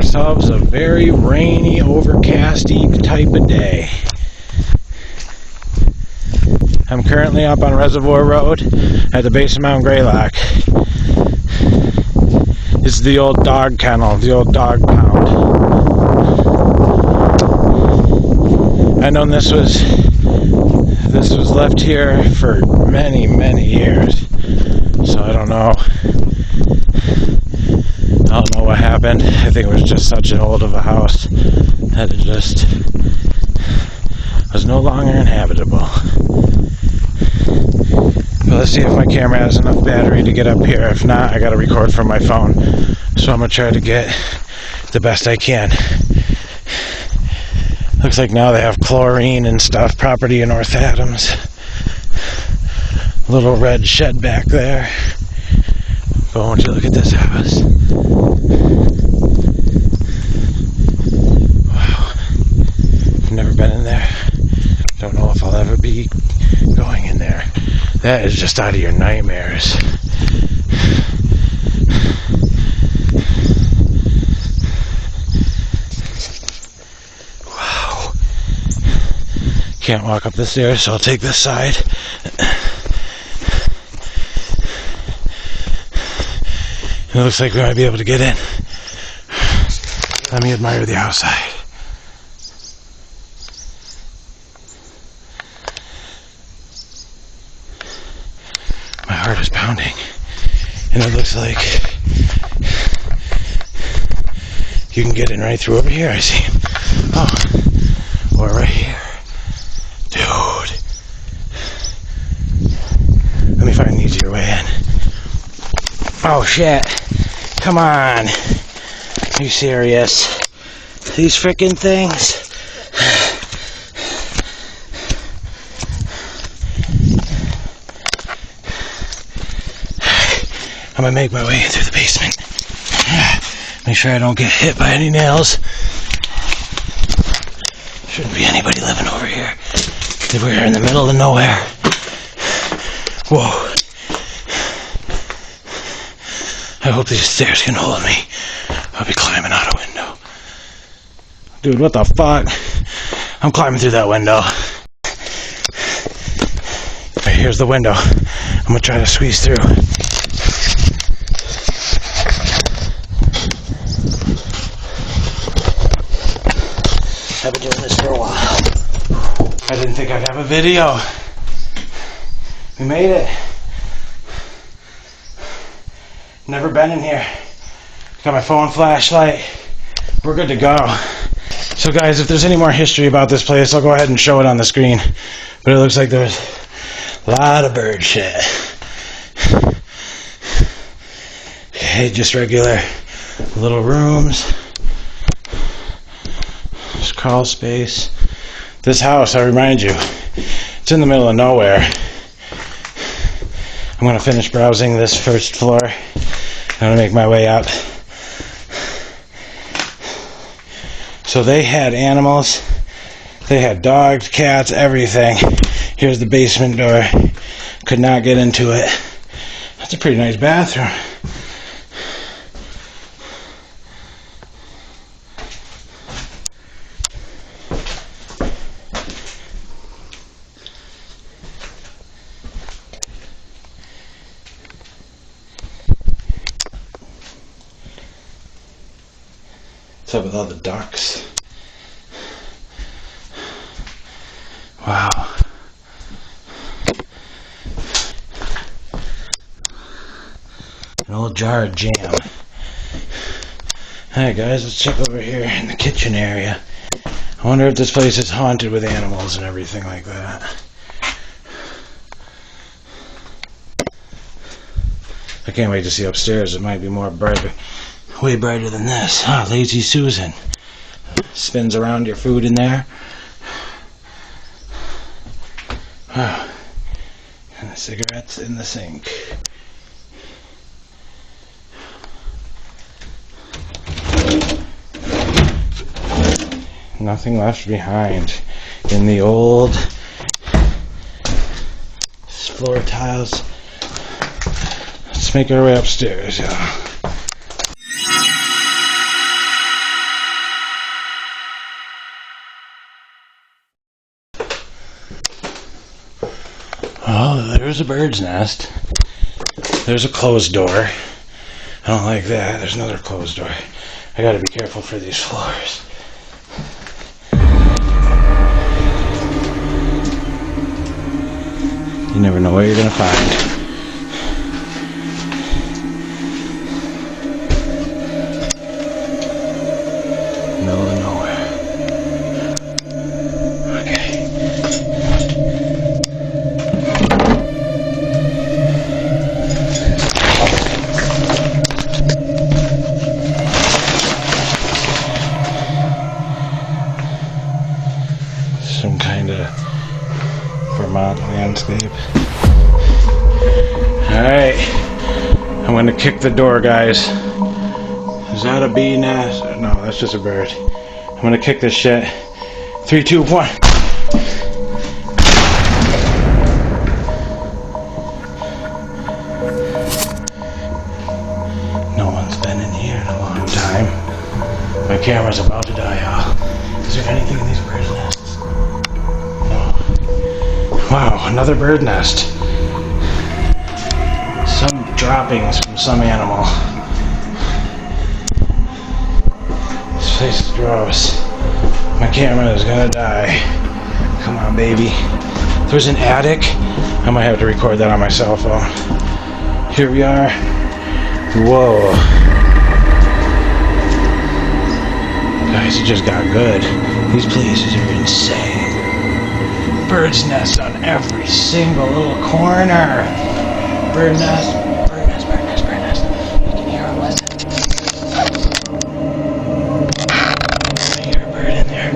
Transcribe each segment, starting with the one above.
ourselves a very rainy, overcasty type of day. I'm currently up on Reservoir Road at the base of Mount Greylock. This is the old dog kennel, the old dog pound. I know this was left here for many, many years. So I don't know what happened. I think it was just such an old of a house that it just was no longer inhabitable. But let's see if my camera has enough battery to get up here. If not, I gotta record from my phone. So I'm gonna try to get the best I can. Looks like now they have chlorine and stuff. Property in North Adams. Little red shed back there. But won't you look at this house? Wow. I've never been in there. Don't know if I'll ever be going in there. That is just out of your nightmares. Wow. Can't walk up the stairs, so I'll take this side. It looks like we might be able to get in. Let me admire the outside. My heart is pounding. And it looks like you can get in right through over here, I see. Oh, or right here. Dude. Let me find an easier way in. Oh shit. Come on. Are you serious? These frickin' things? I'm gonna make my way in through the basement. Make sure I don't get hit by any nails. Shouldn't be anybody living over here. We're in the middle of nowhere. Whoa. I hope these stairs can hold me. I'll be climbing out a window. Dude, what the fuck? I'm climbing through that window. Right, here's the window. I'm gonna try to squeeze through. I've been doing this for a while. I didn't think I'd have a video. We made it. Never been in here. Got my phone flashlight. We're good to go. So guys, if there's any more history about this place, I'll go ahead and show it on the screen. But it looks like there's a lot of bird shit. Okay, just regular little rooms. Just crawl space. This house, I remind you, it's in the middle of nowhere. I'm going to finish browsing this first floor. I'm going to make my way up. So they had animals. They had dogs, cats, everything. Here's the basement door. Could not get into it. That's a pretty nice bathroom. What's up with all the ducks? Wow. An old jar of jam. Alright guys, let's check over here in the kitchen area. I wonder if this place is haunted with animals and everything like that. I can't wait to see upstairs. It might be more brighter. Way brighter than this. Ah, Lazy Susan. Spins around your food in there. Wow. And the cigarettes in the sink. Nothing left behind in the old floor tiles. Let's. Let's make our way upstairs, y'all. there's a bird's nest. There's a closed door. I don't like that. There's another closed door. I gotta be careful for these floors. You never know what you're gonna find. Middle of nowhere. Okay. Some kind of Vermont landscape. Alright. I'm gonna kick the door, guys. Is that a bee nest? No, that's just a bird. I'm gonna kick this shit. 3, 2, 1. No one's been in here in a long time. My camera's about to die out. Is there anything in these bird nests? No. Wow, another bird nest. Some droppings from some animal. This place is gross. My camera is gonna die. Come on, baby. There's an attic. I might have to record that on my cell phone. Here we are. Whoa. Guys, it just got good. These places are insane. Bird's nests on every single little corner. Bird nest, bird nest, bird nest, bird nest. You can hear them, listen. I hear a bird in there.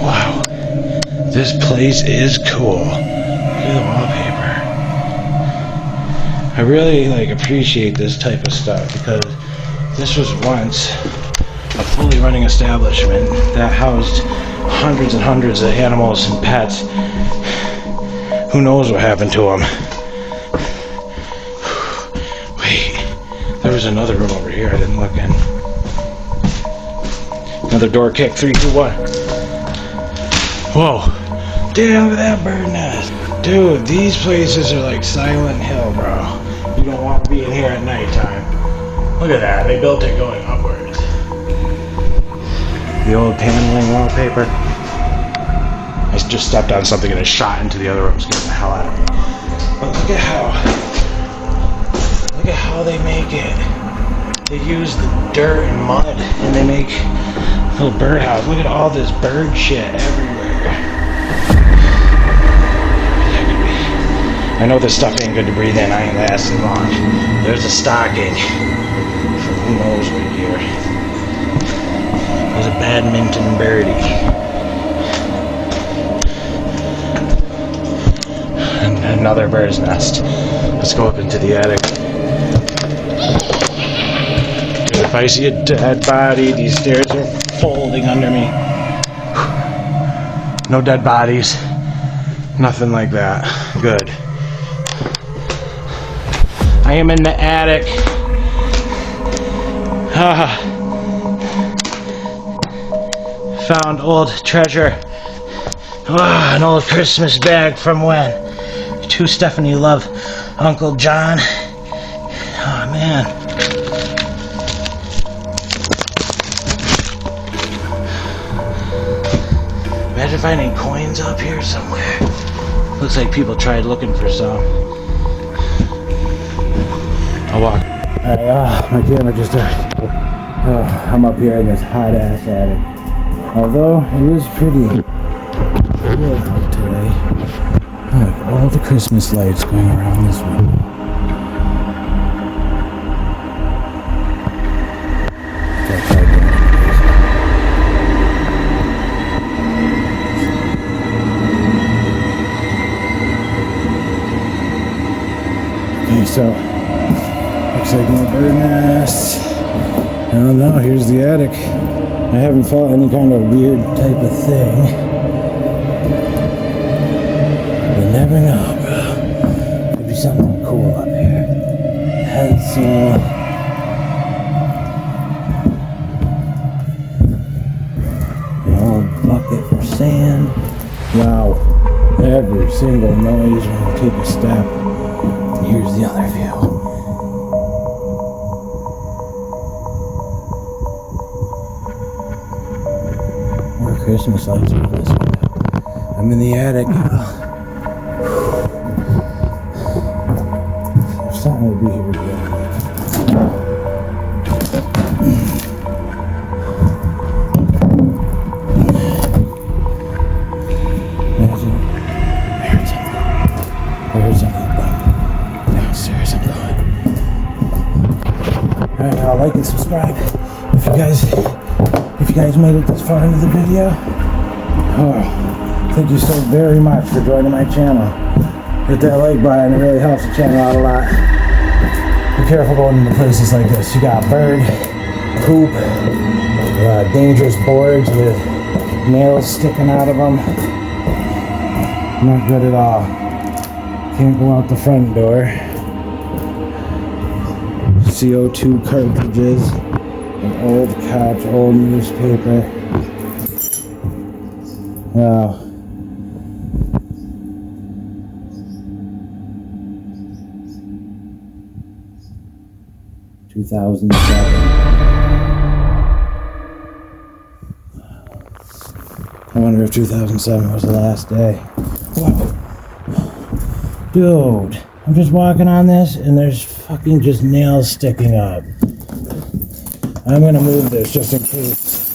Wow. This place is cool. Look at the wallpaper. I really appreciate this type of stuff because this was once a fully running establishment that housed hundreds and hundreds of animals and pets. Who knows what happened to them? Wait, there was another room over here I didn't look in. Another door kick. 3, 2, 1. Whoa. Damn, look at that bird nest. Dude, these places are like Silent Hill, bro. You don't want to be in here at nighttime. Look at that. They built it going upwards. The old paneling wallpaper. I just stepped on something and it shot into the other room, scared the hell out of me. But look at how they make it. They use the dirt and mud and they make a little birdhouse. Look at all this bird shit everywhere. That could be. I know this stuff ain't good to breathe in. I ain't lasting long. There's a stocking for who knows what year. There's a badminton birdie. Another bird's nest. Let's go up into the attic. Dude, if I see a dead body, these stairs are folding under me. No dead bodies. Nothing like that. Good. I am in the attic. Found old treasure. An old Christmas bag from when? To Stephanie love Uncle John. Oh man. Imagine finding coins up here somewhere. Looks like people tried looking for some. I'll walk. My camera just died. I'm up here in this hot ass attic. Although it is pretty good out today. Look, all the Christmas lights going around this window. Okay, so looks like more bird nests. I don't know, here's the attic. I haven't felt any kind of weird type of thing. You never know, bro. Could be something cool up here. That's an old bucket for sand. Wow, every single noise when you take a step. And here's the other view. More Christmas lights over this window. I'm in the attic. If something would be here again. I heard something downstairs. I'm going. Alright, now like and subscribe if you guys made it this far into the video. Oh, thank you so very much for joining my channel. Hit that like button, it really helps the channel out a lot. Be careful going into places like this. You got bird, poop, dangerous boards with nails sticking out of them. Not good at all. Can't go out the front door. CO2 cartridges, an old couch, old newspaper. Wow. ...2007. I wonder if 2007 was the last day. Whoa. Dude, I'm just walking on this and there's fucking just nails sticking up. I'm gonna move this just in case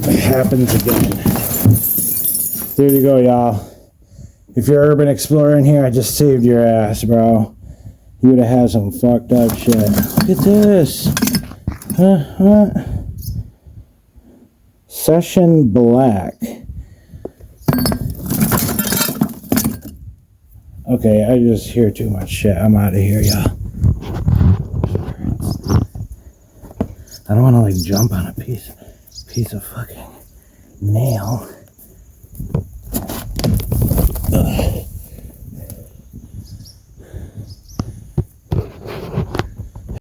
it happens again. There you go, y'all. If you're urban exploring here, I just saved your ass, bro. You would have had some fucked up shit. Look at this. Huh? Session Black. Okay, I just hear too much shit. I'm out of here, y'all. I don't want to like jump on a piece of fucking nail.